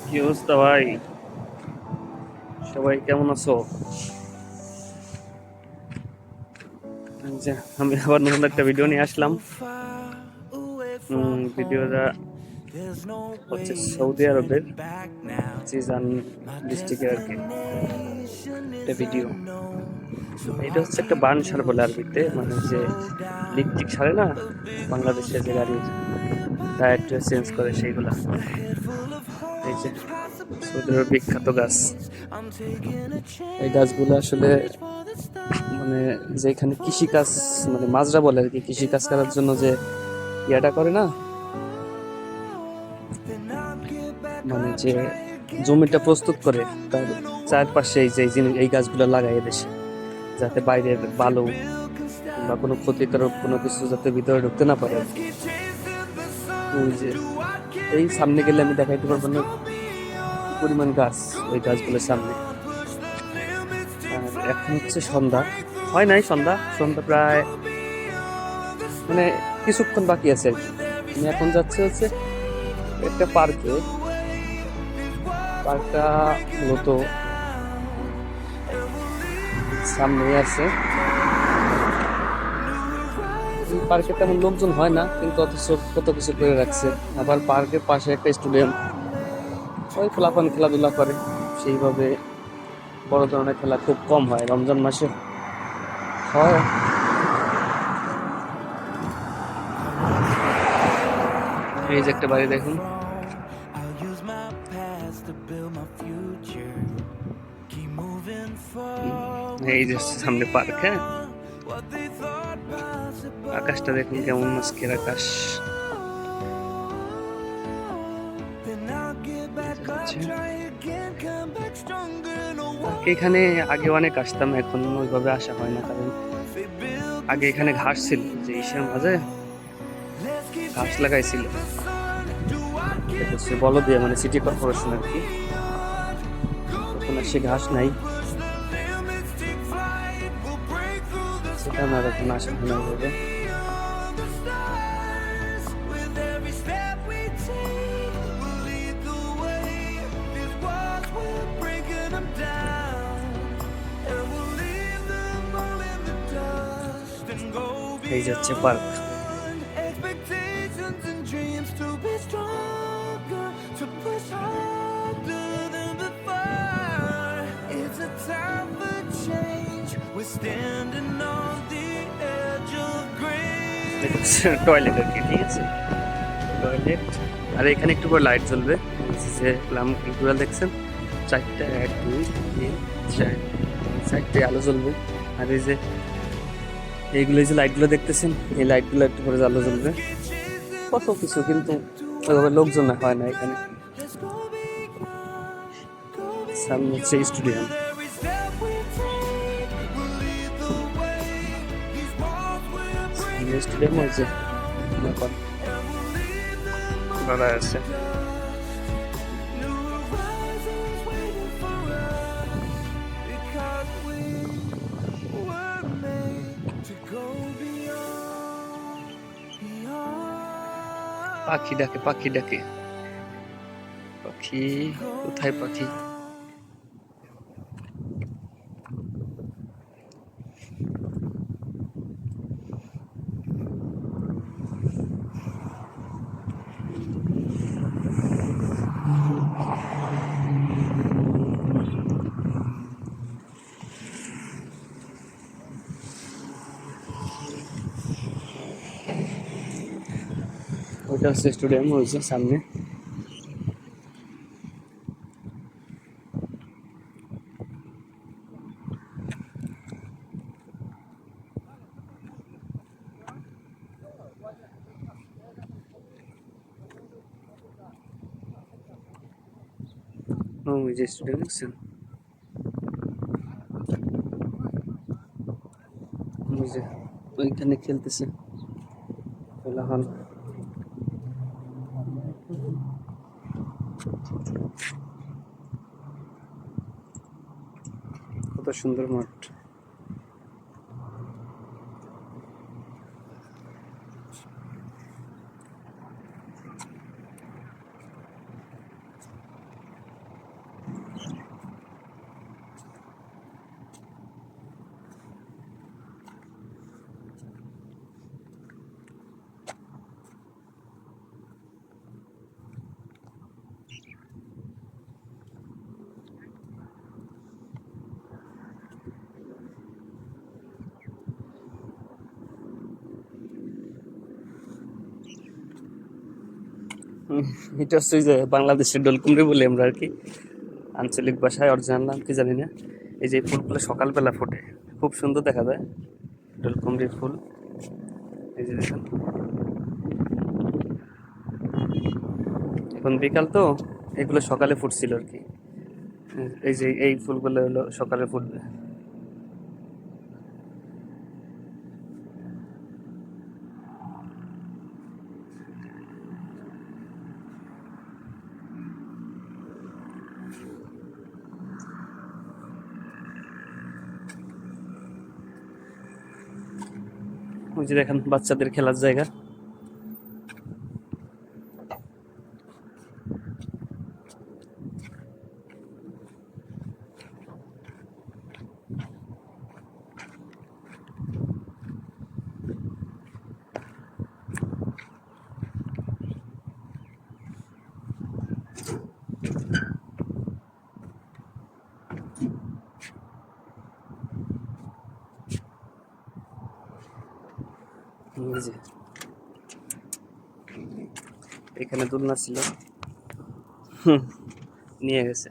কি অবস্থা ভাই? সবাই কেমন আছো? এই যে আমি আবার নতুন একটা ভিডিও নিয়ে আসলাম। ভিডিওটা হচ্ছে সৌদি আরবের জিজান ডিস্ট্রিক্টের আর কি একটা ভিডিও। এটা হচ্ছে একটা বার্ন সার বলে আরবিতে, মানে যে লিকটিক সারে না বাংলাদেশে যে গাড়ির টায়ার চেঞ্জ করে সেইগুলা। এই যে সৌদি আরবের বিখ্যাত গাছ, এই গাছগুলো আসলে মানে যেখানে কৃষিকাজ, মানে মাজরা বলে আর কি, কৃষিকাজ করার জন্য যে ইয়াটা করে না, মানে যে জমিটা প্রস্তুত করে তার চারপাশে এই যে এই গাছগুলো লাগাই দেশে, যাতে বাইরের বালু বা কোনো ক্ষতিকারক কোনো কিছু যাতে ভিতরে ঢুকতে না পারে আর কি। ওই যে এই সামনে গেলে আমি দেখাইতে পারবো না কি পরিমাণ গাছ ওই গাছগুলোর সামনে। আর এখন হচ্ছে সন্ধ্যা, হয় নাই সন্ধ্যা, সন্ধ্যা প্রায় মানে কিছুক্ষণ বাকি আছে আর কি। আমি এখন যাচ্ছি হচ্ছে একটা পার্কে। পার্কটা মূলত সামনেই আছে। এই পার্কে তেমন লোকজন হয় না, কিন্তু অথচ কত কিছু করে রাখছে। আবার পার্কের পাশে একটা স্টেডিয়াম, ওই পোলাপান খেলাধুলা করে। সেইভাবে বড় ধরনের খেলা খুব কম হয়, রমজান মাসে হয়। এই যে একটা বাড়ি দেখুন, এই যে সামনে পার্ক। হ্যাঁ, আকাশটা দেখুন কেমন আজকের আকাশ। এখানে আগে অনেক আসতাম, এখন ওইভাবে আসা হয় না, কারণ আগে এখানে ঘাস ছিল, যে ইসের মাঝে ঘাস লাগাইছিল বলো দিয়ে, মানে সিটি কর্পোরেশন আর কি। এখন আর সে ঘাস নাই, সেটা আমার এখন আসা হয় না ওইভাবে। এই যাচ্ছে পার্ক। টয়লেট আর কি, ঠিক আছে, টয়লেট। আর এখানে একটু করে লাইট জ্বলবে, যে ক্যালকুলার দেখছেন, চারটা, 1 2 3 4, চারটে আলো জ্বলবে। আর এই যে এইগুলো, যে লাইটগুলো দেখতেছেন, এই লাইটগুলো একটু পরে আলো জ্বলবে। কত কিছু, কিন্তু ওইভাবে লোকজন হয় না এখানে। সামনে হচ্ছে স্টেডিয়াম। স্টেডিয়াম হয়েছে দাঁড়ায় আছে। পাখি ডাকে, পাখি ডাকে, পাখি কোথায় পাখি? ওইটা হচ্ছে স্টেডিয়াম হয়েছে সামনে। ওই যে স্টেডিয়াম দেখছেন, ওই যে ওইখানে খেলতেছে কোলাহল। কত সুন্দর মাঠ। উম, এটা হচ্ছে ওই যে বাংলাদেশের ডলকুমড়ি বলি আমরা আর কি, আঞ্চলিক ভাষায় অরিজিনাল নাম কি জানি না। এই যে এই ফুলগুলো সকালবেলা ফোটে, খুব সুন্দর দেখা যায় ডলকুমড়ির ফুল। এই যে দেখেন, এখন বিকাল তো, এগুলো সকালে ফুটছিল আর কি। এই যে এই ফুলগুলো হলো সকালে ফুটবে। ওই যে দেখেন বাচ্চাদের খেলার জায়গা। এই যে এখানে দোলনা ছিল, হুম, নিয়ে গেছে।